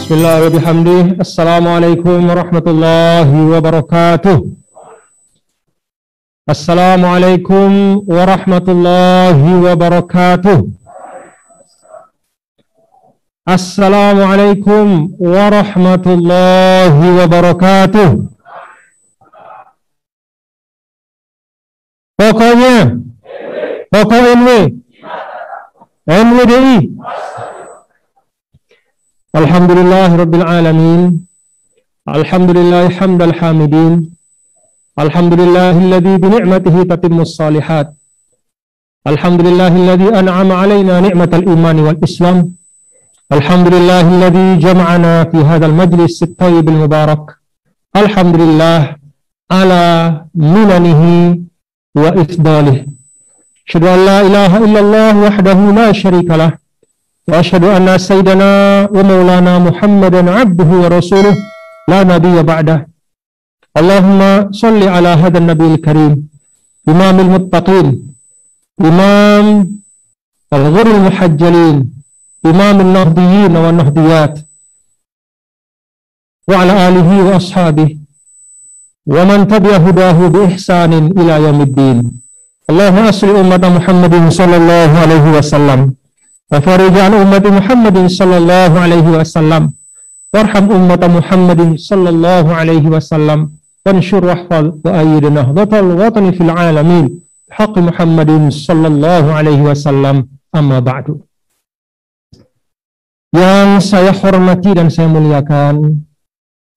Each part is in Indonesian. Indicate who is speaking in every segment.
Speaker 1: Bismillah wa bihamdih. Assalamualaikum warahmatullahi wabarakatuh. Assalamualaikum warahmatullahi wabarakatuh. Assalamualaikum warahmatullahi wabarakatuh. Pokoknya pokok NWDI. Alhamdulillah Rabbil Alamin. Alhamdulillah hamdal hamidin. Alhamdulillahilladzi bini'matihi tatimmus salihat. Alhamdulillahilladzi an'ama alaina ni'matal imani wal islam. Alhamdulillahilladzi jama'ana fi hadzal majlis at-thayyibil mubarak. Alhamdulillah ala minanihi wa ifdalih. Asyhadu an la ilaha illallah wahdahu la syarikalah. Wa asyhadu anna sayyidana wa maulana Muhammadan abduhu wa rasuluh la nabiyya ba'dah. Allahumma salli ala hadzal nabiyil karim, imamil muttaqin, imam al-ghurril muhajjalin, imamul nahdiyyin wa nahdiyat, wa ala alihi wa ashabihi wa man tabi'a hudahu bi ihsanin ila yaumiddin. Allahumma asli ummat Muhammadin sallallahu alaihi wasallam. Wafarijan umat Muhammadin sallallahu alaihi wasallam, warham umat Muhammadin sallallahu alaihi wasallam, wansyur wahfal wa ayyid nahdlatal watani fil alamin haqq Muhammadin sallallahu alaihi wasallam, amma ba'du. Yang saya hormati dan saya muliakan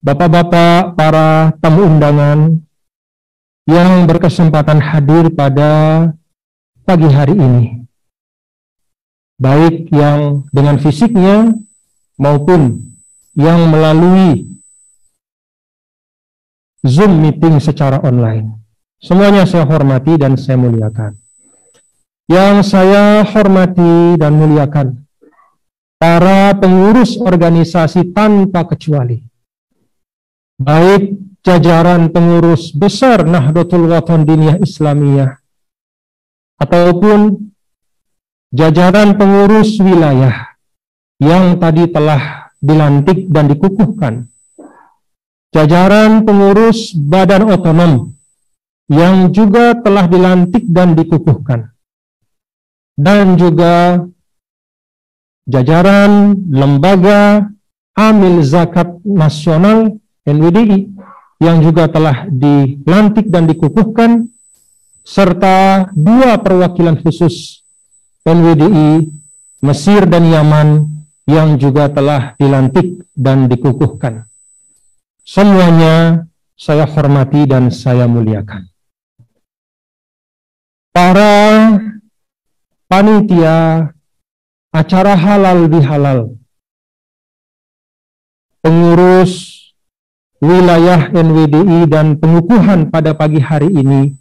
Speaker 1: bapak-bapak, para tamu undangan yang berkesempatan hadir pada pagi hari ini, baik yang dengan fisiknya maupun yang melalui Zoom meeting secara online. Semuanya saya hormati dan saya muliakan. Yang saya hormati dan muliakan para pengurus organisasi tanpa kecuali, baik jajaran pengurus besar Nahdlatul Wathon Diniyah Islamiyah ataupun jajaran pengurus wilayah yang tadi telah dilantik dan dikukuhkan, jajaran pengurus badan otonom yang juga telah dilantik dan dikukuhkan, dan juga jajaran lembaga amil zakat nasional NWDI yang juga telah dilantik dan dikukuhkan, serta dua perwakilan khusus NWDI Mesir dan Yaman yang juga telah dilantik dan dikukuhkan. Semuanya saya hormati dan saya muliakan. Para panitia acara halal bihalal, pengurus wilayah NWDI dan pengukuhan pada pagi hari ini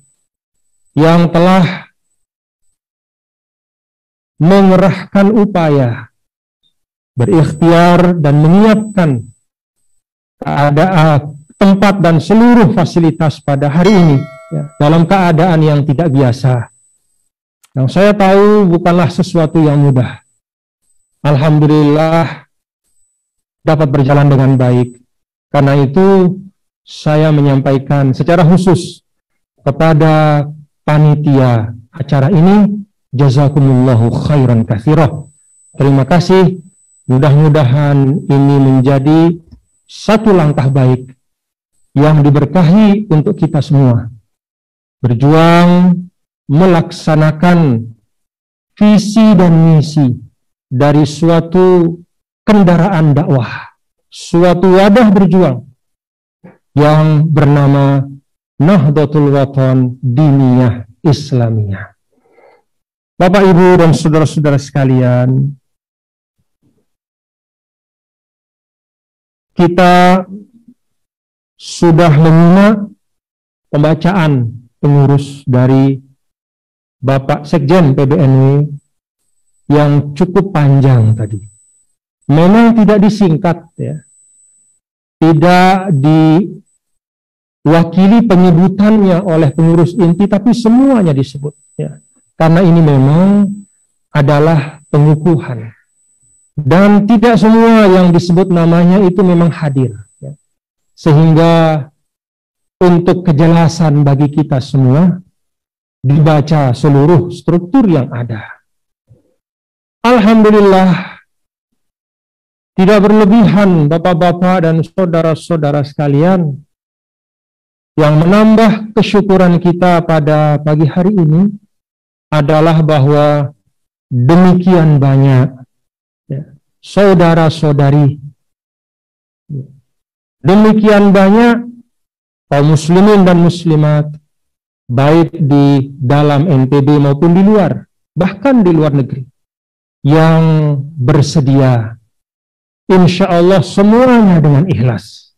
Speaker 1: yang telah mengerahkan upaya, berikhtiar dan menyiapkan keadaan tempat dan seluruh fasilitas pada hari ini ya, dalam keadaan yang tidak biasa. Yang saya tahu bukanlah sesuatu yang mudah. Alhamdulillah dapat berjalan dengan baik. Karena itu saya menyampaikan secara khusus kepada panitia acara ini, jazakumullahu khairan katsirah. Terima kasih. Mudah-mudahan ini menjadi satu langkah baik yang diberkahi untuk kita semua. Berjuang melaksanakan visi dan misi dari suatu kendaraan dakwah, suatu wadah berjuang yang bernama Nahdlatul Wathon Diniyah Islamiyah. Bapak, Ibu, dan saudara-saudara sekalian, kita sudah menyimak pembacaan pengurus dari Bapak Sekjen PBNW yang cukup panjang tadi. Memang tidak disingkat ya, tidak diwakili penyebutannya oleh pengurus inti, tapi semuanya disebut ya. Karena ini memang adalah pengukuhan Dan tidak semua yang disebut namanya itu memang hadir. Ya. Sehingga untuk kejelasan bagi kita semua, dibaca seluruh struktur yang ada. Alhamdulillah, tidak berlebihan Bapak-bapak dan saudara-saudara sekalian, yang menambah kesyukuran kita pada pagi hari ini adalah bahwa demikian banyak saudara-saudari, demikian banyak kaum muslimin dan muslimat, baik di dalam NTB maupun di luar, bahkan di luar negeri, yang bersedia, insya Allah semuanya dengan ikhlas,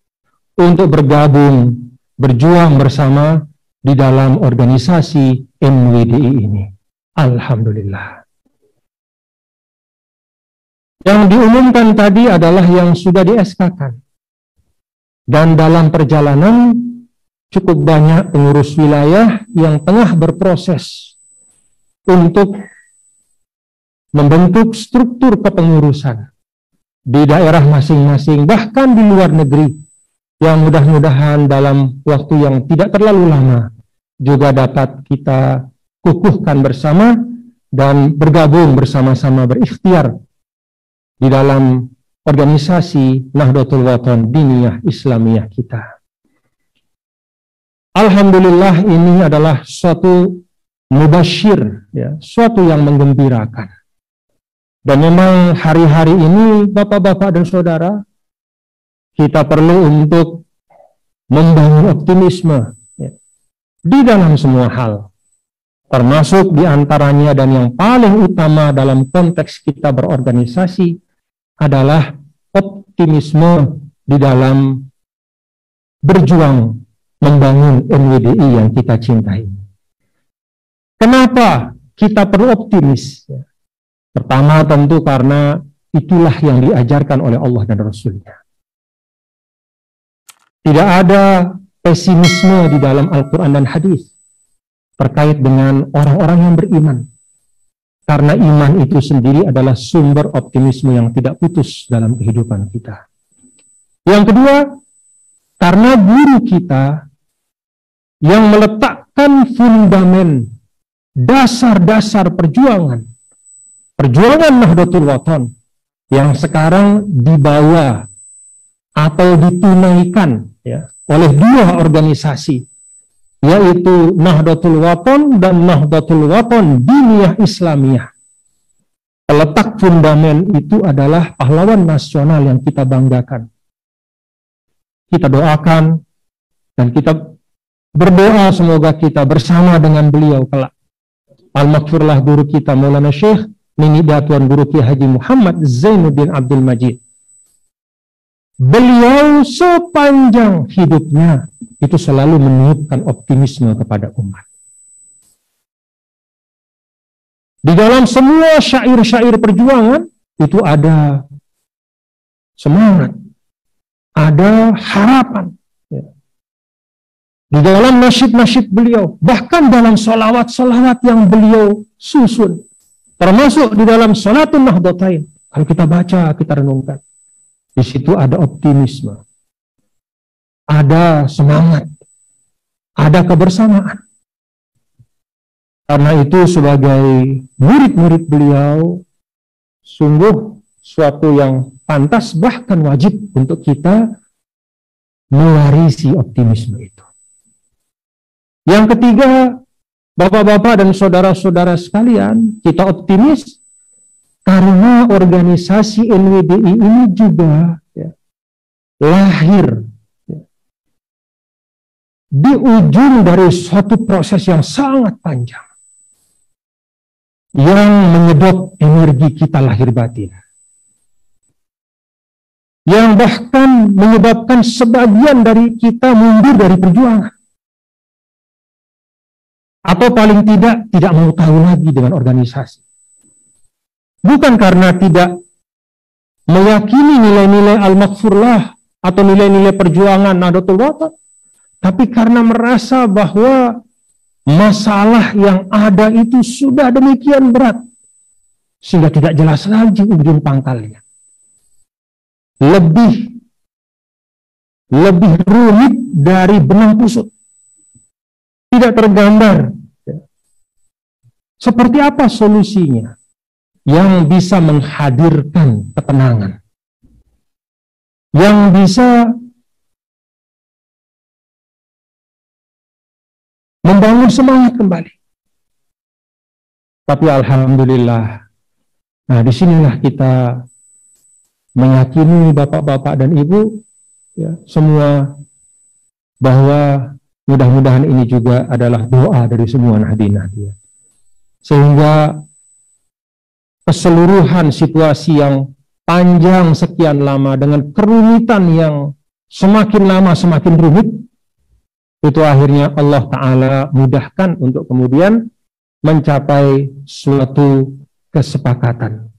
Speaker 1: untuk bergabung, berjuang bersama di dalam organisasi NWDI ini. Alhamdulillah. Yang diumumkan tadi adalah yang sudah di-SK-kan. Dan dalam perjalanan cukup banyak pengurus wilayah yang tengah berproses untuk membentuk struktur kepengurusan di daerah masing-masing, bahkan di luar negeri, yang mudah-mudahan dalam waktu yang tidak terlalu lama juga dapat kita kukuhkan bersama dan bergabung bersama-sama berikhtiar di dalam organisasi Nahdlatul Wathon Diniyah Islamiyah kita. Alhamdulillah, ini adalah suatu mubasyir, ya, suatu yang menggembirakan. Dan memang hari-hari ini Bapak-bapak dan saudara, kita perlu untuk membangun optimisme, ya, di dalam semua hal. Termasuk diantaranya dan yang paling utama dalam konteks kita berorganisasi adalah optimisme di dalam berjuang membangun NWDI yang kita cintai. Kenapa kita perlu optimis? Pertama tentu karena itulah yang diajarkan oleh Allah dan Rasul-Nya. Tidak ada pesimisme di dalam Al-Quran dan hadis terkait dengan orang-orang yang beriman. Karena iman itu sendiri adalah sumber optimisme yang tidak putus dalam kehidupan kita. Yang kedua, karena guru kita yang meletakkan fundamen dasar-dasar perjuangan Nahdlatul Wathon yang sekarang dibawa atau ditunaikan, ya, oleh dua organisasi, yaitu Nahdlatul Wathon dan Nahdlatul Wathon Diniyah Islamiyah. Peletak fundamen itu adalah pahlawan nasional yang kita banggakan. Kita doakan dan kita berdoa semoga kita bersama dengan beliau kelak. Al-Maghfurlah guru kita Maulana Syekh Nini Datuan Guru Ki Haji Muhammad Zainuddin Abdul Majid. Beliau sepanjang hidupnya itu selalu meniupkan optimisme kepada umat. Di dalam semua syair-syair perjuangan itu ada semangat, ada harapan. Di dalam nasyid-nasyid beliau, bahkan dalam salawat-salawat yang beliau susun, termasuk di dalam Salatul Nahdlatain, kalau kita baca, kita renungkan, di situ ada optimisme, ada semangat, ada kebersamaan. Karena itu sebagai murid-murid beliau, sungguh suatu yang pantas, bahkan wajib untuk kita mewarisi optimisme itu. Yang ketiga, Bapak-bapak dan saudara-saudara sekalian, kita optimis karena organisasi NWDI ini juga, ya, lahir, ya, di ujung dari suatu proses yang sangat panjang yang menyedot energi kita lahir batin, yang bahkan menyebabkan sebagian dari kita mundur dari perjuangan, atau paling tidak mau tahu lagi dengan organisasi. Bukan karena tidak meyakini nilai-nilai Al-Maghfurlah atau nilai-nilai perjuangan Nahdlatul Wathon, tapi karena merasa bahwa masalah yang ada itu sudah demikian berat sehingga tidak jelas lagi ujung pangkalnya. lebih rumit dari benang kusut. Tidak tergambar. Seperti apa solusinya yang bisa menghadirkan ketenangan, yang bisa membangun semangat kembali. Tapi alhamdulillah, nah disinilah kita meyakini bapak-bapak dan ibu ya, semua bahwa mudah-mudahan ini juga adalah doa dari semua nahdi-nahdi. Sehingga keseluruhan situasi yang panjang sekian lama dengan kerumitan yang semakin lama semakin rumit, itu akhirnya Allah Ta'ala mudahkan untuk kemudian mencapai suatu kesepakatan.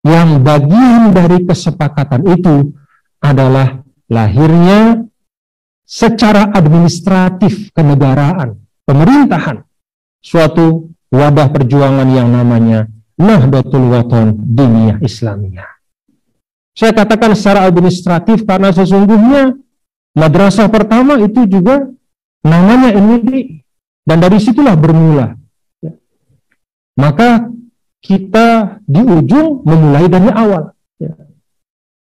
Speaker 1: Yang bagian dari kesepakatan itu adalah lahirnya secara administratif kenegaraan, pemerintahan, suatu wadah perjuangan yang namanya Nahdlatul Wathon Diniyah Islamiyah. Saya katakan secara administratif karena sesungguhnya madrasah pertama itu juga namanya NWDI, dan dari situlah bermula. Maka kita di ujung memulai dari awal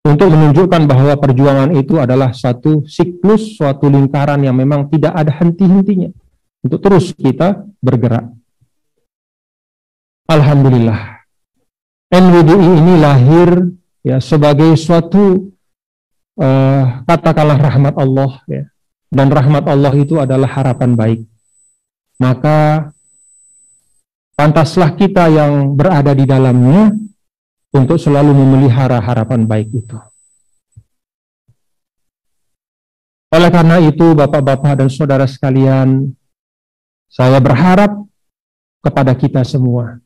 Speaker 1: untuk menunjukkan bahwa perjuangan itu adalah satu siklus, suatu lingkaran yang memang tidak ada henti-hentinya untuk terus kita bergerak. Alhamdulillah, NWDI ini lahir ya sebagai suatu katakanlah rahmat Allah ya. Dan rahmat Allah itu adalah harapan baik. Maka pantaslah kita yang berada di dalamnya untuk selalu memelihara harapan baik itu. Oleh karena itu, bapak-bapak dan saudara sekalian, saya berharap kepada kita semua.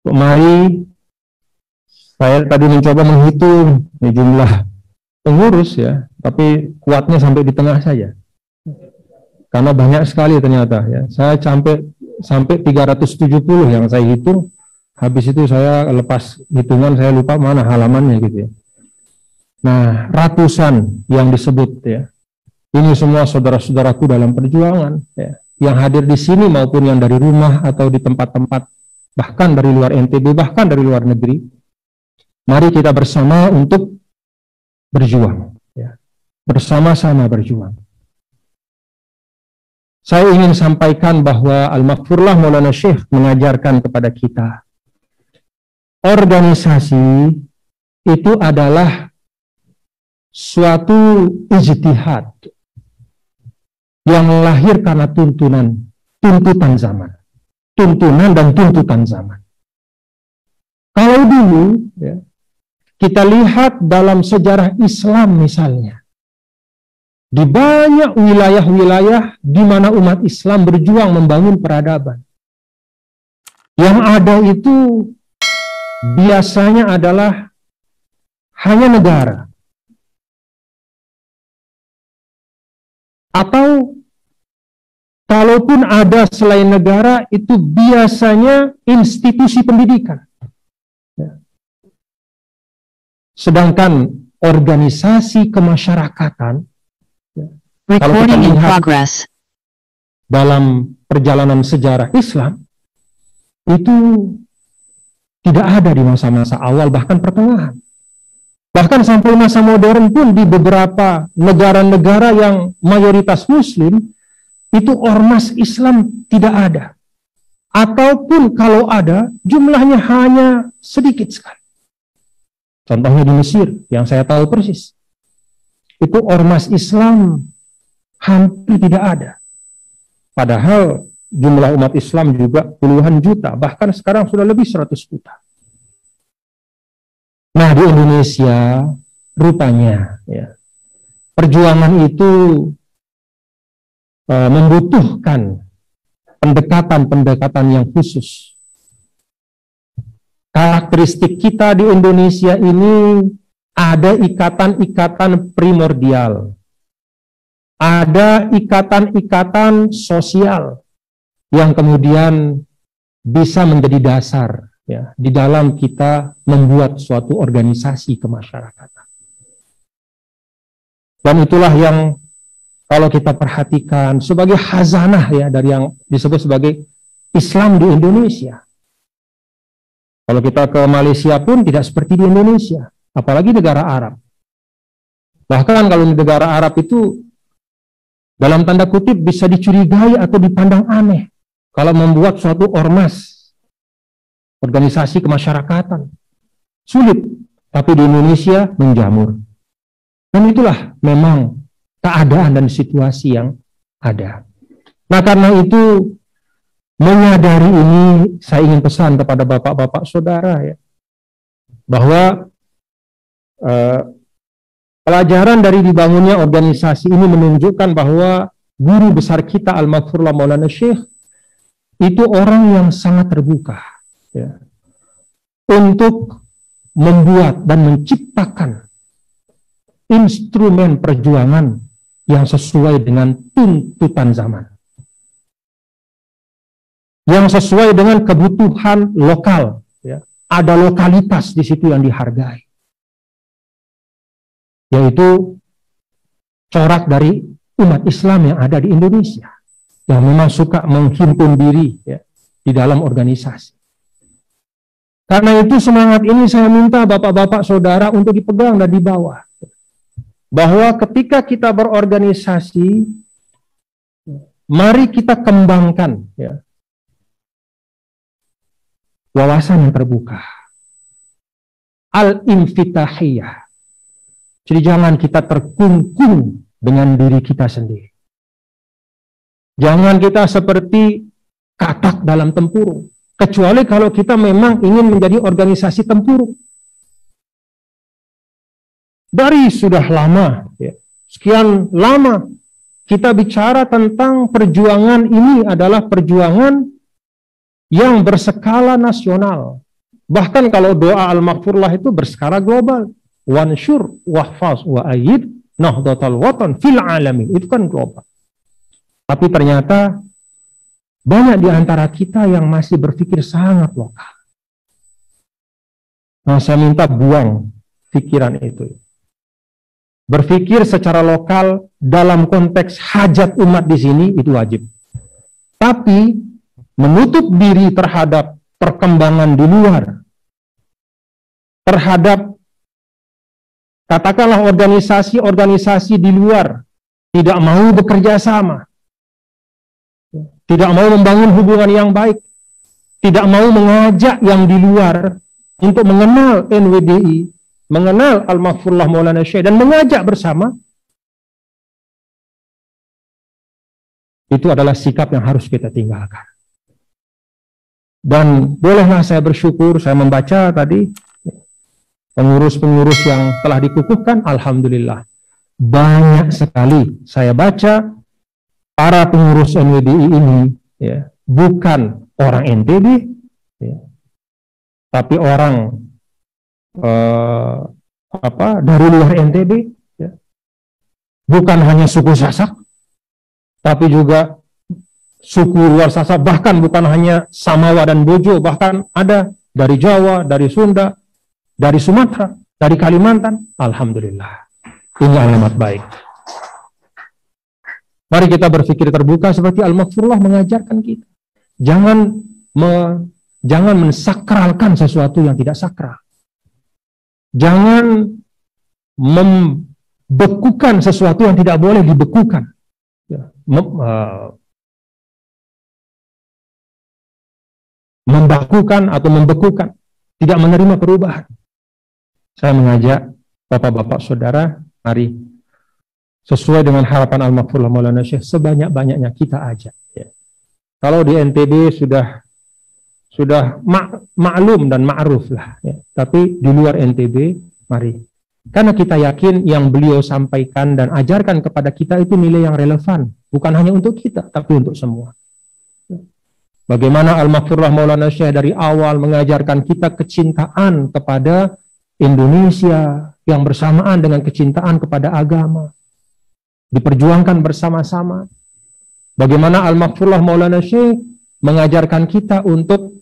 Speaker 1: Mari, saya tadi mencoba menghitung jumlah pengurus ya, tapi kuatnya sampai di tengah saja. Karena banyak sekali ternyata ya. Saya sampai 370 yang saya hitung. Habis itu saya lepas hitungan, saya lupa mana halamannya gitu ya. Nah, ratusan yang disebut ya. Ini semua saudara-saudaraku dalam perjuangan ya. Yang hadir di sini maupun yang dari rumah atau di tempat-tempat bahkan dari luar NTB, bahkan dari luar negeri. Mari kita bersama untuk berjuang ya. Bersama-sama berjuang. Saya ingin sampaikan bahwa Al-Maghfurlah Maulana Syekh mengajarkan kepada kita, organisasi itu adalah suatu ijtihad yang lahir karena tuntutan zaman. Tuntunan dan tuntutan zaman. Kalau dulu, ya, kita lihat dalam sejarah Islam misalnya, di banyak wilayah-wilayah di mana umat Islam berjuang membangun peradaban. Yang ada itu biasanya adalah hanya negara. Atau kalaupun ada selain negara, itu biasanya institusi pendidikan. Sedangkan organisasi kemasyarakatan, kalau kita lihat dalam perjalanan sejarah Islam, itu tidak ada di masa-masa awal, bahkan pertengahan. Bahkan sampai masa modern pun di beberapa negara-negara yang mayoritas Muslim, itu ormas Islam tidak ada. Ataupun kalau ada, jumlahnya hanya sedikit sekali. Contohnya di Mesir, yang saya tahu persis. Itu ormas Islam hampir tidak ada. Padahal jumlah umat Islam juga puluhan juta, bahkan sekarang sudah lebih 100 juta. Nah, di Indonesia rupanya ya, perjuangan itu membutuhkan pendekatan-pendekatan yang khusus. Karakteristik kita di Indonesia ini ada ikatan-ikatan primordial. Ada ikatan-ikatan sosial yang kemudian bisa menjadi dasar ya, di dalam kita membuat suatu organisasi kemasyarakatan. Dan itulah yang kalau kita perhatikan sebagai khazanah ya dari yang disebut sebagai Islam di Indonesia. Kalau kita ke Malaysia pun tidak seperti di Indonesia, apalagi negara Arab. Bahkan kalau di negara Arab itu dalam tanda kutip bisa dicurigai atau dipandang aneh kalau membuat suatu ormas, organisasi kemasyarakatan. Sulit, tapi di Indonesia menjamur. Dan itulah memang keadaan dan situasi yang ada. Nah, karena itu menyadari ini, saya ingin pesan kepada bapak-bapak saudara ya, bahwa pelajaran dari dibangunnya organisasi ini menunjukkan bahwa guru besar kita Al-Maghfurullah Maulana Syekh itu orang yang sangat terbuka ya, untuk membuat dan menciptakan instrumen perjuangan yang sesuai dengan tuntutan zaman, yang sesuai dengan kebutuhan lokal ya. Ada lokalitas di situ yang dihargai, yaitu corak dari umat Islam yang ada di Indonesia yang memang suka menghimpun diri ya, di dalam organisasi. Karena itu semangat ini saya minta bapak-bapak saudara untuk dipegang dan dibawa. Bahwa ketika kita berorganisasi, mari kita kembangkan ya, wawasan yang terbuka. Al-infitahiyah. Jadi jangan kita terkungkung dengan diri kita sendiri. Jangan kita seperti katak dalam tempurung. Kecuali kalau kita memang ingin menjadi organisasi tempurung. Dari sudah lama, ya, sekian lama kita bicara tentang perjuangan ini adalah perjuangan yang berskala nasional. Bahkan kalau doa Al-Maghfurullah itu berskala global. Wansyur wahfaz wa ayyid nahdlatal watan fil alamin. Itu kan global. Tapi ternyata banyak di antara kita yang masih berpikir sangat lokal. Nah, saya minta buang pikiran itu. Berpikir secara lokal dalam konteks hajat umat di sini itu wajib. Tapi menutup diri terhadap perkembangan di luar, terhadap katakanlah organisasi-organisasi di luar tidak mau bekerja sama, tidak mau membangun hubungan yang baik, tidak mau mengajak yang di luar untuk mengenal NWDI, mengenal Al-Maghfurullah Maulana Syekh dan mengajak bersama, itu adalah sikap yang harus kita tinggalkan. Dan bolehlah saya bersyukur, saya membaca tadi pengurus-pengurus yang telah dikukuhkan, alhamdulillah. Banyak sekali saya baca para pengurus NWDI ini ya, bukan orang NTB, ya, tapi orang dari luar NTB, ya. Bukan hanya suku Sasak, tapi juga suku luar Sasak, bahkan bukan hanya Samawa dan Bojo, bahkan ada dari Jawa, dari Sunda, dari Sumatera, dari Kalimantan. Alhamdulillah, ini alamat baik. Mari kita berpikir terbuka seperti Al-Maghfurullah mengajarkan kita. Jangan mensakralkan sesuatu yang tidak sakral. Jangan membekukan sesuatu yang tidak boleh dibekukan. Membakukan atau membekukan. Tidak menerima perubahan. Saya mengajak bapak-bapak saudara, mari sesuai dengan harapan Al-Maghfurullah Maulana Syekh, sebanyak-banyaknya kita ajak. Ya. Kalau di NTB sudah maklum dan ma'ruf lah. Ya. Tapi di luar NTB, mari. Karena kita yakin yang beliau sampaikan dan ajarkan kepada kita itu nilai yang relevan. Bukan hanya untuk kita, tapi untuk semua. Ya. Bagaimana Al-Maghfurullah Maulana Syekh dari awal mengajarkan kita kecintaan kepada Indonesia yang bersamaan dengan kecintaan kepada agama. Diperjuangkan bersama-sama. Bagaimana Al-Maghfurullah Maulana Syekh mengajarkan kita untuk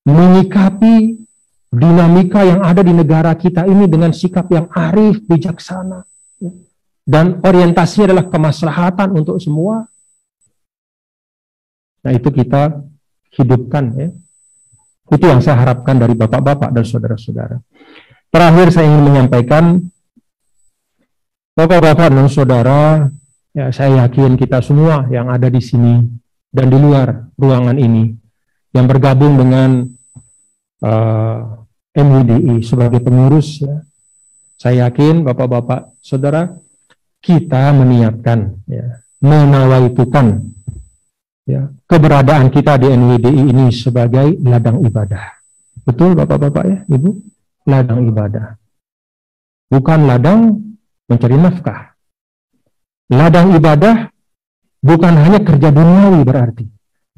Speaker 1: menyikapi dinamika yang ada di negara kita ini dengan sikap yang arif, bijaksana. dan orientasinya adalah kemaslahatan untuk semua. Nah, itu kita hidupkan ya. Itu yang saya harapkan dari bapak-bapak dan saudara-saudara. Terakhir saya ingin menyampaikan, bapak-bapak dan saudara, ya saya yakin kita semua yang ada di sini dan di luar ruangan ini yang bergabung dengan MUDI sebagai pengurus, ya, saya yakin bapak-bapak saudara kita meniatkan, ya, menawaitukan ya, keberadaan kita di NWDI ini sebagai ladang ibadah. Betul bapak-bapak ya, ibu? Ladang ibadah. Bukan ladang mencari nafkah. Ladang ibadah bukan hanya kerja duniawi berarti.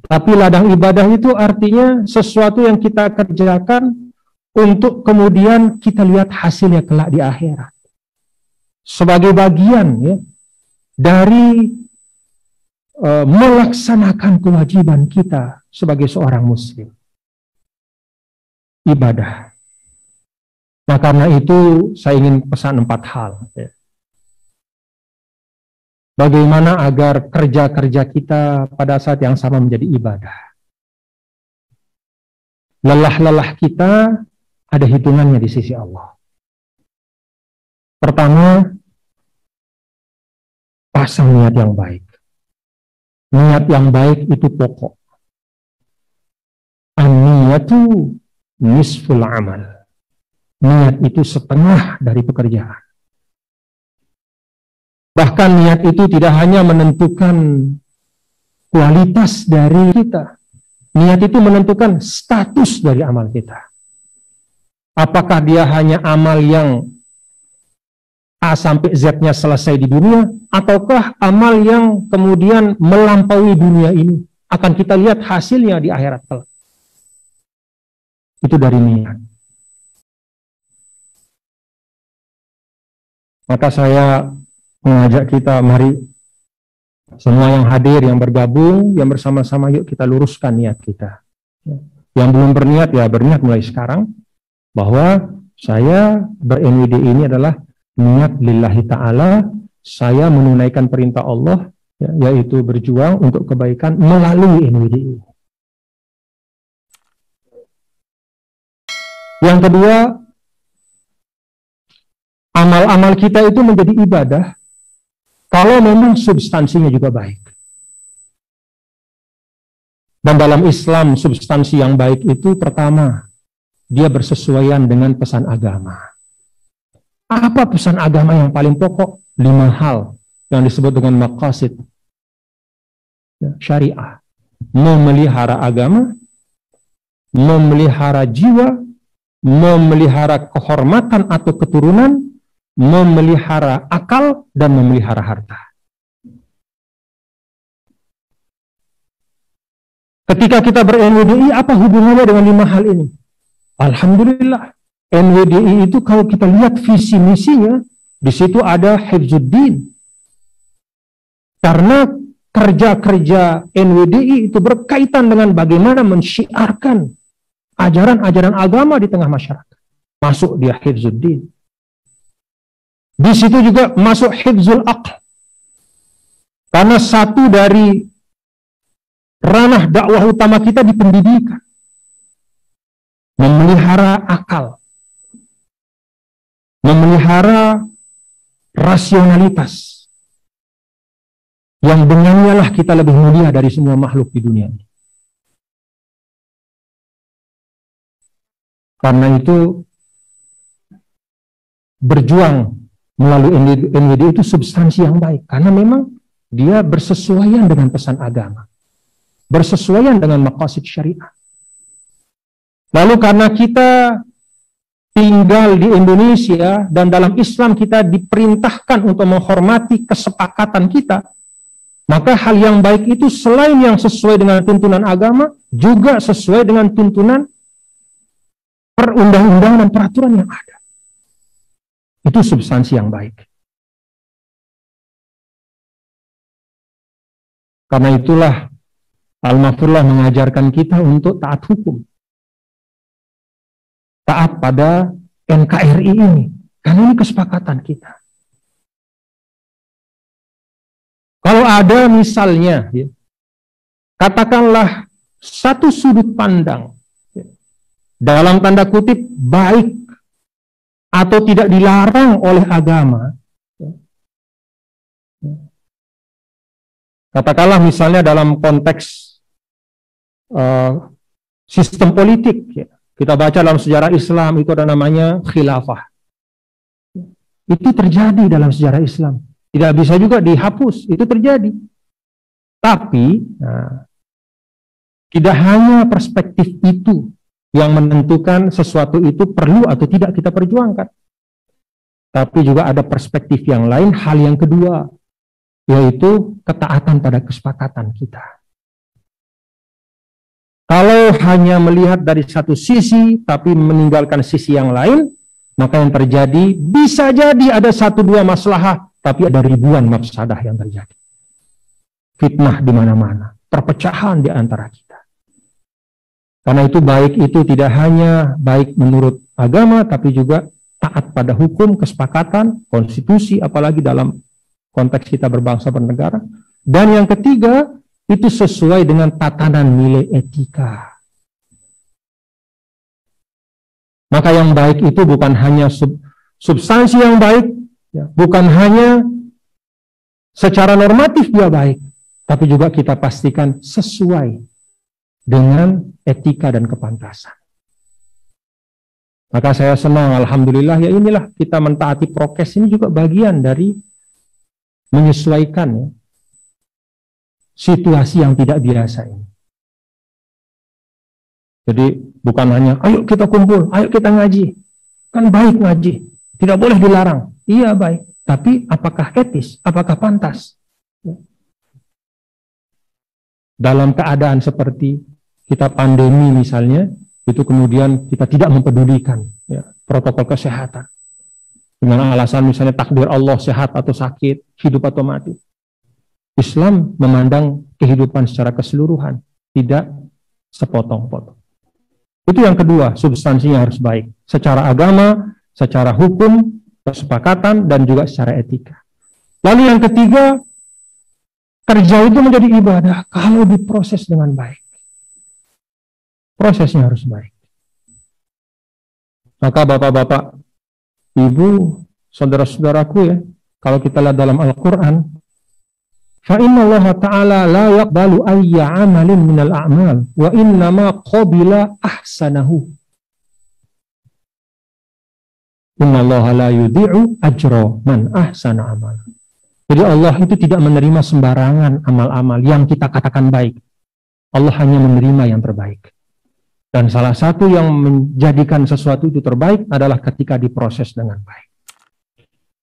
Speaker 1: Tapi ladang ibadah itu artinya sesuatu yang kita kerjakan untuk kemudian kita lihat hasilnya kelak di akhirat. Sebagai bagian ya, dari melaksanakan kewajiban kita sebagai seorang muslim. Ibadah. Nah, karena itu saya ingin pesan 4 hal. Ya. Bagaimana agar kerja-kerja kita pada saat yang sama menjadi ibadah. Lelah-lelah kita ada hitungannya di sisi Allah. Pertama, pasang niat yang baik. Niat yang baik itu pokok. An-niyatu nisful amal. Niat itu setengah dari pekerjaan. Bahkan niat itu tidak hanya menentukan kualitas dari kita. Niat itu menentukan status dari amal kita. Apakah dia hanya amal yang A sampai Z-nya selesai di dunia, ataukah amal yang kemudian melampaui dunia ini? Akan kita lihat hasilnya di akhirat kelak. Itu dari niat. Maka saya mengajak kita, mari semua yang hadir, yang bergabung, yang bersama-sama, yuk kita luruskan niat kita. Yang belum berniat, ya berniat mulai sekarang, bahwa saya ber-NWD ini adalah niat lillahi ta'ala, saya menunaikan perintah Allah, ya, yaitu berjuang untuk kebaikan melalui NWD ini. Yang kedua, amal-amal kita itu menjadi ibadah kalau memang substansinya juga baik. Dan dalam Islam, substansi yang baik itu pertama, dia bersesuaian dengan pesan agama. Apa pesan agama yang paling pokok? 5 hal yang disebut dengan maqasid syariah. Memelihara agama, memelihara jiwa, memelihara kehormatan atau keturunan, memelihara akal, dan memelihara harta. Ketika kita ber-NWDI, apa hubungannya dengan 5 hal ini? Alhamdulillah, NWDI itu kalau kita lihat visi misinya, di situ ada hifzuddin. Karena kerja-kerja NWDI itu berkaitan dengan bagaimana mensyiarkan ajaran-ajaran agama di tengah masyarakat. Masuk dia hifzuddin. Di situ juga masuk hifzul aql. Karena satu dari ranah dakwah utama kita di pendidikan. Memelihara akal. Memelihara rasionalitas. Yang dengannya lah kita lebih mulia dari semua makhluk di dunia ini. Karena itu berjuang melalui NWD itu substansi yang baik. Karena memang dia bersesuaian dengan pesan agama. Bersesuaian dengan maqasid syariah. Lalu karena kita tinggal di Indonesia dan dalam Islam kita diperintahkan untuk menghormati kesepakatan kita, maka hal yang baik itu selain yang sesuai dengan tuntunan agama, juga sesuai dengan tuntunan perundang-undangan dan peraturan yang ada. Itu substansi yang baik. Karena itulah Al-Mafurlah mengajarkan kita untuk taat hukum. Taat pada NKRI ini. Karena ini kesepakatan kita. Kalau ada misalnya, ya, katakanlah satu sudut pandang, ya, dalam tanda kutip baik atau tidak dilarang oleh agama, ya. Katakanlah misalnya dalam konteks sistem politik, ya. Kita baca dalam sejarah Islam itu ada namanya khilafah. Itu terjadi dalam sejarah Islam. Tidak bisa juga dihapus, itu terjadi. Tapi, tidak hanya perspektif itu yang menentukan sesuatu itu perlu atau tidak kita perjuangkan. Tapi juga ada perspektif yang lain, hal yang kedua, yaitu ketaatan pada kesepakatan kita. Kalau hanya melihat dari satu sisi, tapi meninggalkan sisi yang lain, maka yang terjadi bisa jadi ada 1-2 maslahah, tapi ada ribuan mafsadah yang terjadi. Fitnah di mana-mana, perpecahan di antara kita. Karena itu baik itu tidak hanya baik menurut agama, tapi juga taat pada hukum, kesepakatan, konstitusi, apalagi dalam konteks kita berbangsa bernegara. Dan yang ketiga, itu sesuai dengan tatanan nilai etika. Maka yang baik itu bukan hanya substansi yang baik, ya, bukan hanya secara normatif dia baik, tapi juga kita pastikan sesuai dengan etika dan kepantasan. Maka saya senang, alhamdulillah, ya inilah kita mentaati prokes ini juga bagian dari menyesuaikan, ya, situasi yang tidak biasa ini. Jadi bukan hanya ayo kita kumpul, ayo kita ngaji. Kan baik ngaji, tidak boleh dilarang. Iya baik, tapi apakah etis, apakah pantas? Dalam keadaan seperti kita pandemi misalnya, itu kemudian kita tidak mempedulikan, ya, protokol kesehatan. Dengan alasan misalnya takdir Allah sehat atau sakit, hidup atau mati. Islam memandang kehidupan secara keseluruhan, tidak sepotong-potong. Itu yang kedua, substansinya harus baik. Secara agama, secara hukum, kesepakatan, dan juga secara etika. Lalu yang ketiga, kerja itu menjadi ibadah kalau diproses dengan baik. Prosesnya harus baik. Maka bapak-bapak, ibu, saudara-saudaraku, ya, kalau kita lihat dalam Al-Quran, فَإِنَّ اللَّهَ تَعَالَى لَا يَقْبَلُ أَيَّ عَمَلٍ مِنَ الْأَعْمَالِ وَإِنَّمَا قَبِلَ أَحْسَنَهُ إِنَّ اللَّهَ لَا يُضِيعُ أَجْرَ مَنْ أَحْسَنَ عَمَلًا. Jadi Allah itu tidak menerima sembarangan amal-amal yang kita katakan baik. Allah hanya menerima yang terbaik. Dan salah satu yang menjadikan sesuatu itu terbaik adalah ketika diproses dengan baik.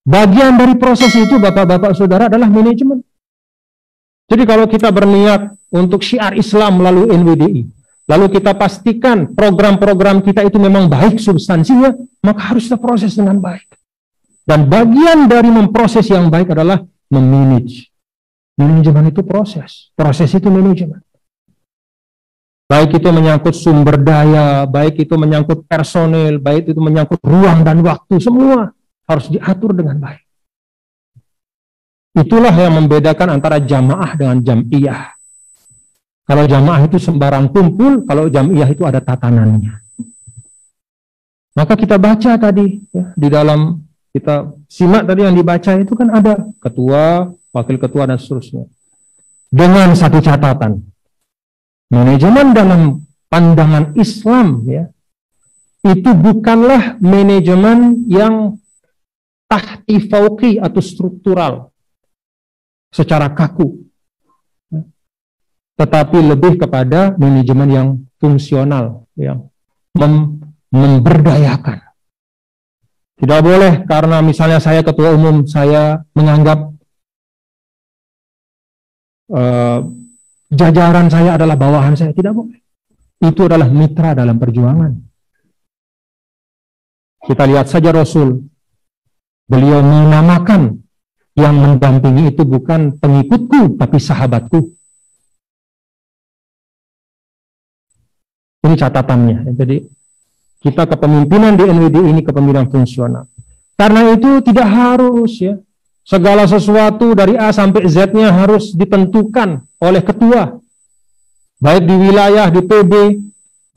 Speaker 1: Bagian dari proses itu, bapak-bapak saudara, adalah manajemen. Jadi kalau kita berniat untuk syiar Islam melalui NWDI, lalu kita pastikan program-program kita itu memang baik substansinya, maka harus kita proses dengan baik. Dan bagian dari memproses yang baik adalah memanage. Manajemen itu proses itu manajemen. Baik itu menyangkut sumber daya, baik itu menyangkut personel, baik itu menyangkut ruang dan waktu, semua harus diatur dengan baik. Itulah yang membedakan antara jamaah dengan jam'iyah. Kalau jamaah itu sembarang kumpul, kalau jam'iyah itu ada tatanannya. Maka kita baca tadi, ya, di dalam kita simak tadi yang dibaca itu kan ada ketua, wakil ketua dan seterusnya. Dengan satu catatan, manajemen dalam pandangan Islam, ya, itu bukanlah manajemen yang tahti fauqi atau struktural secara kaku, tetapi lebih kepada manajemen yang fungsional, yang memberdayakan. Tidak boleh karena misalnya saya ketua umum, saya menganggap jajaran saya adalah bawahan saya. Tidak boleh. Itu adalah mitra dalam perjuangan. Kita lihat saja Rasul. Beliau menamakan yang mendampingi itu bukan pengikutku, tapi sahabatku. Ini catatannya. Jadi kita kepemimpinan di NWD ini kepemimpinan fungsional. Karena itu tidak harus, ya, Segala sesuatu dari A sampai Z-nya harus ditentukan oleh ketua, baik di wilayah, di PB,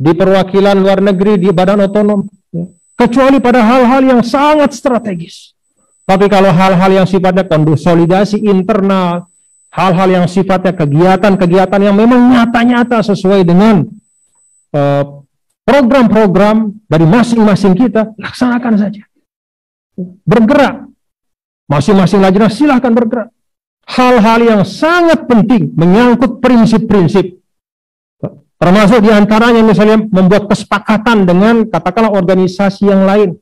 Speaker 1: di perwakilan luar negeri, di badan otonom, kecuali pada hal-hal yang sangat strategis. Tapi kalau hal-hal yang sifatnya konsolidasi internal, hal-hal yang sifatnya kegiatan-kegiatan yang memang nyata-nyata sesuai dengan program-program dari masing-masing kita, laksanakan saja. Bergerak. Masing-masing lajnah silahkan bergerak. Hal-hal yang sangat penting menyangkut prinsip-prinsip. Termasuk diantaranya misalnya membuat kesepakatan dengan katakanlah organisasi yang lain.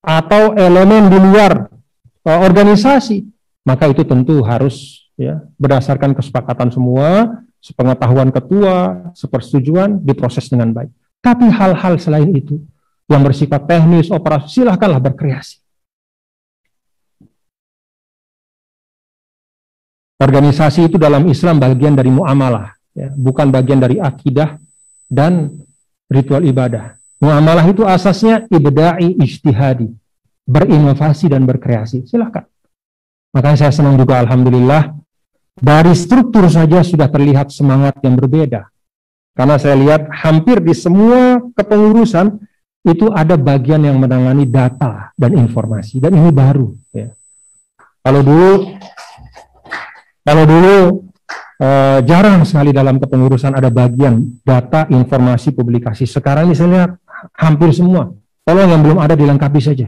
Speaker 1: Atau elemen di luar organisasi. Maka itu tentu harus berdasarkan kesepakatan semua, sepengetahuan ketua, sepersetujuan, diproses dengan baik. Tapi hal-hal selain itu, yang bersifat teknis, operasi, silahkanlah berkreasi. Organisasi itu dalam Islam bagian dari muamalah, bukan bagian dari akidah dan ritual ibadah. Muamalah itu asasnya ibda'i ijtihadi, berinovasi dan berkreasi. Silahkan. Makanya saya senang juga, alhamdulillah, dari struktur saja sudah terlihat semangat yang berbeda. Karena saya lihat hampir di semua kepengurusan itu ada bagian yang menangani data dan informasi, dan ini baru. Kalau dulu jarang sekali dalam kepengurusan ada bagian data, informasi, publikasi. Sekarang ini saya lihat hampir semua. Tolong yang belum ada dilengkapi saja.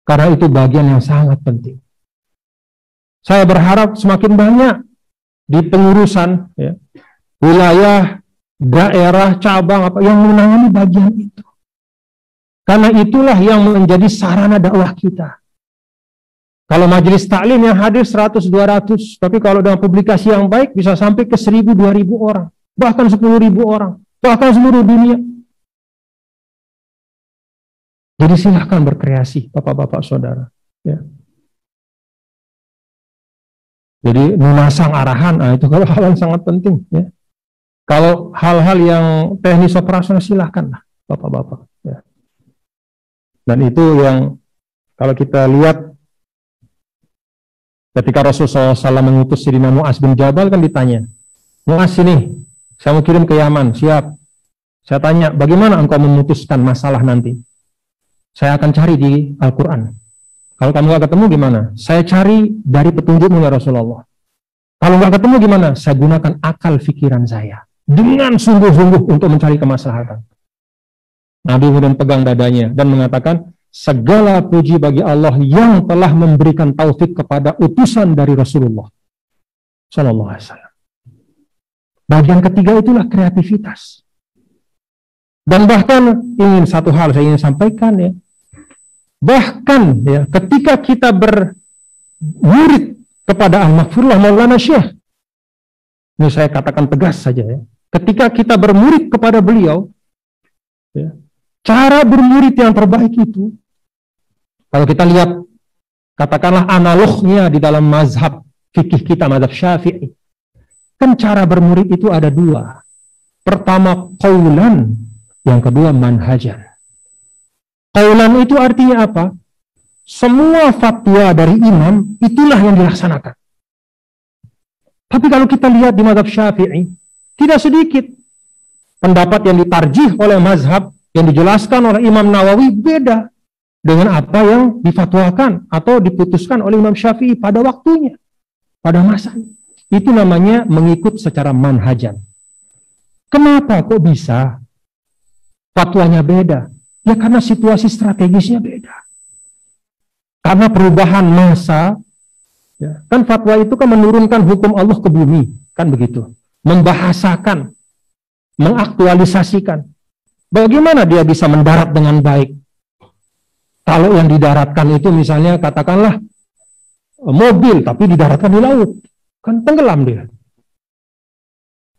Speaker 1: Karena itu bagian yang sangat penting. Saya berharap semakin banyak di pengurusan, wilayah, daerah, cabang, yang menangani bagian itu. Karena itulah yang menjadi sarana dakwah kita. Kalau majelis taklim yang hadir 100-200, tapi kalau dengan publikasi yang baik bisa sampai ke 1.000-2.000 orang, bahkan 10.000 orang, bahkan seluruh dunia. Jadi silahkan berkreasi, bapak-bapak saudara. Jadi memasang arahan, itu kalau hal yang sangat penting. Kalau hal-hal yang teknis operasional silahkan, bapak-bapak. Dan itu yang kalau kita lihat ketika Rasulullah SAW mengutus Sayyidina Mu'az bin Jabal, kan ditanya, Mu'az ini, saya mau kirim ke Yaman, siap. Saya tanya, bagaimana engkau memutuskan masalah nanti? Saya akan cari di Al-Quran. Kalau kamu nggak ketemu gimana? Saya cari dari petunjukmu ya Rasulullah. Kalau nggak ketemu gimana? Saya gunakan akal pikiran saya. Dengan sungguh-sungguh untuk mencari kemaslahatan. Nabi kemudian pegang dadanya dan mengatakan, segala puji bagi Allah yang telah memberikan taufik kepada utusan dari Rasulullah Sallallahu Alaihi Wasallam. Bagian ketiga itulah kreativitas. Dan bahkan ingin satu hal saya ingin sampaikan bahkan ketika kita bermurid kepada Al-Maghfurullah Maulana Syekh, ini saya katakan tegas saja ketika kita bermurid kepada beliau, cara bermurid yang terbaik itu, kalau kita lihat, katakanlah analognya di dalam mazhab fikih kita, mazhab Syafi'i, kan cara bermurid itu ada dua. Pertama qaulan, yang kedua manhajan. Qaulan itu artinya apa? Semua fatwa dari imam itulah yang dilaksanakan. Tapi kalau kita lihat di mazhab Syafi'i, tidak sedikit pendapat yang ditarjih oleh mazhab yang dijelaskan oleh Imam Nawawi beda dengan apa yang difatwakan atau diputuskan oleh Imam Syafi'i pada waktunya, pada masanya. Itu namanya mengikut secara manhajan. Kenapa kok bisa fatwanya beda? Ya karena situasi strategisnya beda. Karena perubahan masa, kan fatwa itu kan menurunkan hukum Allah ke bumi, kan begitu. Membahasakan, mengaktualisasikan. Bagaimana dia bisa mendarat dengan baik? Kalau yang didaratkan itu misalnya katakanlah mobil, tapi didaratkan di laut, kan tenggelam dia.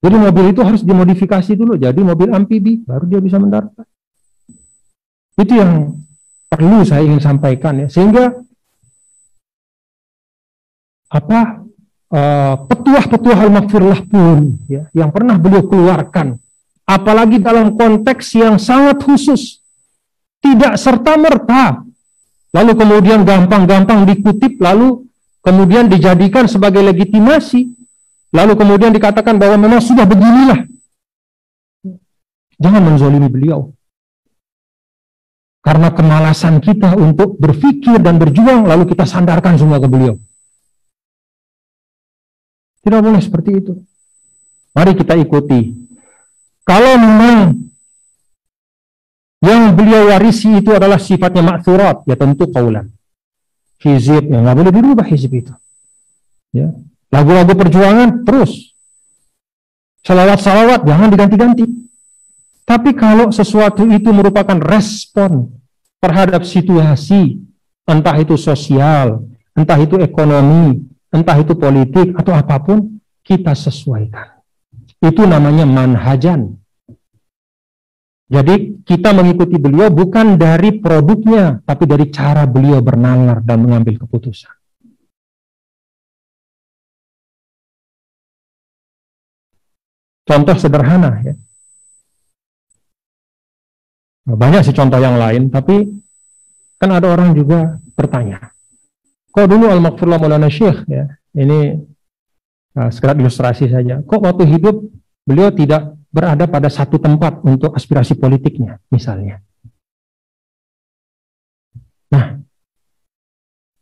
Speaker 1: Jadi mobil itu harus dimodifikasi dulu, jadi mobil amfibi, baru dia bisa mendarat. Itu yang perlu saya ingin sampaikan sehingga petuah-petuah Al-Maghfurullah pun yang pernah beliau keluarkan, apalagi dalam konteks yang sangat khusus, tidak serta-merta lalu kemudian gampang-gampang dikutip, lalu kemudian dijadikan sebagai legitimasi, lalu kemudian dikatakan bahwa memang sudah beginilah. Jangan menzolimi beliau. Karena kemalasan kita untuk berpikir dan berjuang, lalu kita sandarkan semua ke beliau. Tidak boleh seperti itu. Mari kita ikuti. Kalau memang yang beliau warisi itu adalah sifatnya ma'thurat, ya tentu qaulan. Hizib, ya nggak boleh dirubah hizib itu. Ya. Lagu-lagu perjuangan terus. Salawat-salawat jangan diganti-ganti. Tapi kalau sesuatu itu merupakan respon terhadap situasi, entah itu sosial, entah itu ekonomi, entah itu politik, atau apapun, kita sesuaikan. Itu namanya manhajan. Jadi kita mengikuti beliau bukan dari produknya, tapi dari cara beliau bernalar dan mengambil keputusan. Contoh sederhana ya. Banyak sih contoh yang lain, tapi kan ada orang juga bertanya, kok dulu Al-Maghfurullah Maulana Syekh ya, ini sekedar ilustrasi saja, kok waktu hidup beliau tidak berada pada satu tempat untuk aspirasi politiknya misalnya. Nah,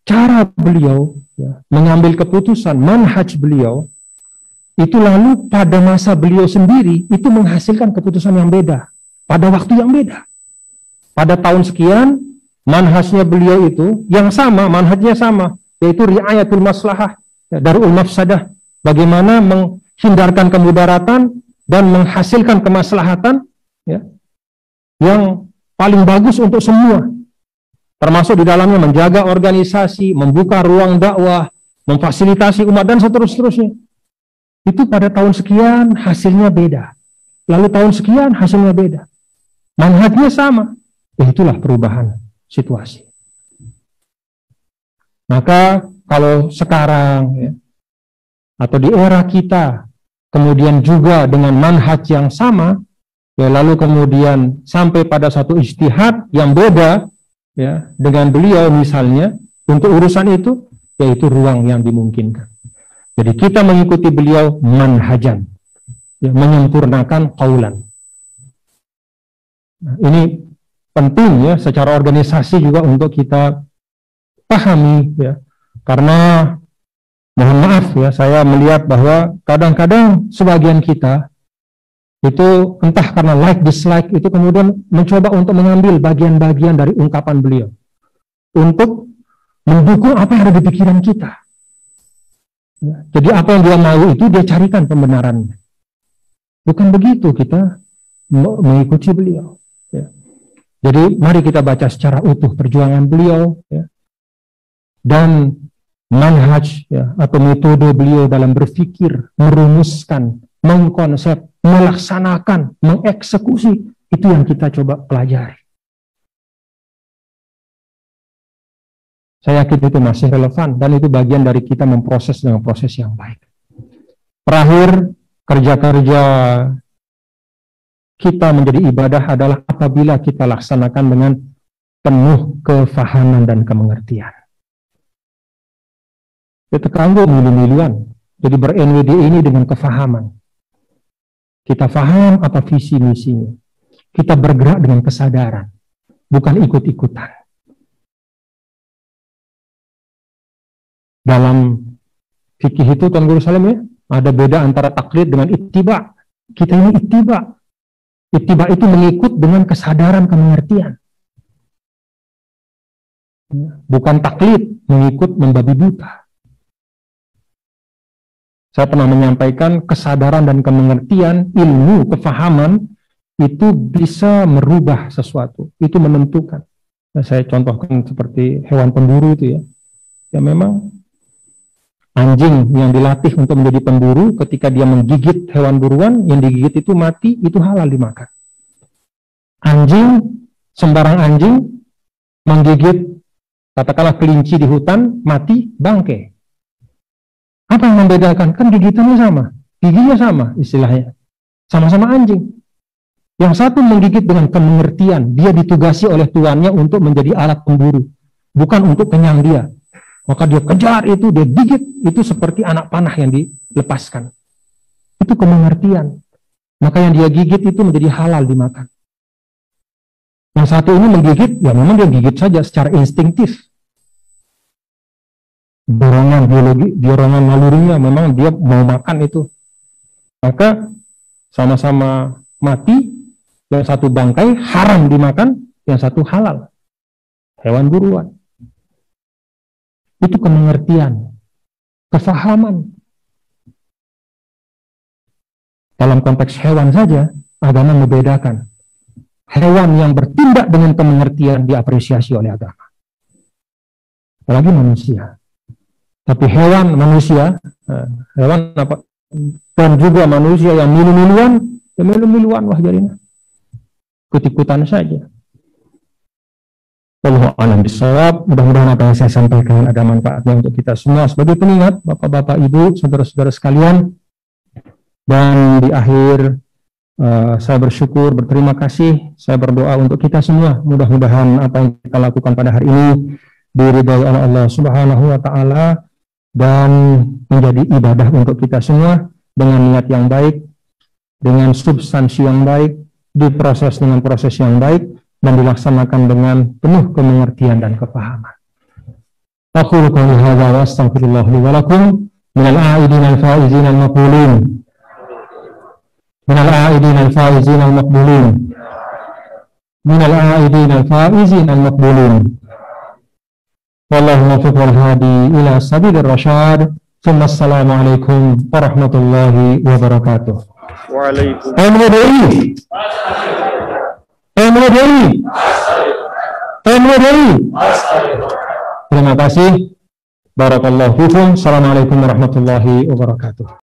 Speaker 1: cara beliau ya, mengambil keputusan, manhaj beliau itu lalu pada masa beliau sendiri itu menghasilkan keputusan yang beda pada waktu yang beda. Pada tahun sekian, manhajnya beliau itu yang sama, manhajnya sama, yaitu riayatul maslahah, ya, darul mafsadah, bagaimana menghindarkan kemudaratan dan menghasilkan kemaslahatan ya, yang paling bagus untuk semua, termasuk di dalamnya menjaga organisasi, membuka ruang dakwah, memfasilitasi umat, dan seterusnya. Itu pada tahun sekian hasilnya beda, lalu tahun sekian hasilnya beda, manhajnya sama. Itulah perubahan situasi. Maka kalau sekarang ya, atau di era kita kemudian juga dengan manhaj yang sama, ya lalu kemudian sampai pada satu ijtihad yang beda ya dengan beliau misalnya untuk urusan itu, yaitu ruang yang dimungkinkan. Jadi kita mengikuti beliau manhajan, ya, menyempurnakan qaulan. Nah, ini penting ya secara organisasi juga untuk kita pahami ya, karena mohon maaf ya, saya melihat bahwa kadang-kadang sebagian kita itu entah karena like dislike itu kemudian mencoba untuk mengambil bagian-bagian dari ungkapan beliau untuk mendukung apa yang ada di pikiran kita ya, jadi apa yang dia mau itu dia carikan pembenarannya. Bukan begitu kita mengikuti beliau ya. Jadi mari kita baca secara utuh perjuangan beliau ya, dan manhaj ya, atau metode beliau dalam berpikir, merumuskan, mengkonsep, melaksanakan, mengeksekusi, itu yang kita coba pelajari. Saya yakin itu masih relevan dan itu bagian dari kita memproses dengan proses yang baik. Terakhir, kerja-kerja kita menjadi ibadah adalah apabila kita laksanakan dengan penuh kefahaman dan kemengertian. Kita kanggo milu-miluan, jadi ber-NWD ini dengan kefahaman. Kita faham apa visi misinya. Kita bergerak dengan kesadaran, bukan ikut-ikutan. Dalam fikih itu Tuan Guru Salim ya, ada beda antara taklid dengan ittiba. Kita ini ittiba. Ittiba itu mengikut dengan kesadaran kemengertian. Bukan taklid, mengikut membabi buta. Saya pernah menyampaikan kesadaran dan kemengertian, ilmu, kefahaman, itu bisa merubah sesuatu. Itu menentukan. Nah, saya contohkan seperti hewan pemburu itu ya. Ya memang anjing yang dilatih untuk menjadi pemburu, ketika dia menggigit hewan buruan, yang digigit itu mati, itu halal dimakan. Anjing, sembarang anjing, menggigit, katakanlah kelinci di hutan, mati, bangke. Apa yang membedakan? Kan gigitannya sama, giginya sama istilahnya. Sama-sama anjing. Yang satu menggigit dengan kemengertian, dia ditugasi oleh tuannya untuk menjadi alat pemburu. bukan untuk kenyang dia. Maka dia kejar itu, dia gigit, itu seperti anak panah yang dilepaskan. Itu kemengertian. Maka yang dia gigit itu menjadi halal dimakan. Yang satu ini menggigit, ya memang dia gigit saja secara instinktif. Dorongan biologi, dorongan nalurinya memang dia mau makan itu. Maka sama-sama mati, yang satu bangkai haram dimakan, yang satu halal. Hewan buruan. Itu kemengertian, kefahaman. Dalam konteks hewan saja, agama membedakan. Hewan yang bertindak dengan kemengertian diapresiasi oleh agama. Apalagi manusia. Tapi hewan manusia, hewan apa? Dan juga manusia yang milu-miluan, ya milu-miluan wah jadinya. Ikut-ikutan saja. Wallahu a'lam bishawab. Mudah-mudahan apa yang saya sampaikan ada manfaatnya untuk kita semua. Sebagai pengingat, Bapak-bapak, Ibu, saudara-saudara sekalian, dan di akhir saya bersyukur, berterima kasih, saya berdoa untuk kita semua. Mudah-mudahan apa yang kita lakukan pada hari ini diridhai oleh Allah Subhanahu wa taala dan menjadi ibadah untuk kita semua dengan niat yang baik, dengan substansi yang baik, diproses dengan proses yang baik, dan dilaksanakan dengan penuh kemengertian dan kepahaman. Aqulu qouli hadza wa astaghfirullah li wa lakum minal a'idin al-faizin al-maqbulin minal a'idin al-faizin al-maqbulin minal a'idin al-faizin al-maqbulin wallahu muwaffiq wal hadi ila sabilir rasyad. Assalamu alaikum warahmatullahi wabarakatuh. Waalaikumsalam. Terima kasih. Barakallahu fikum. Assalamualaikum warahmatullahi wabarakatuh.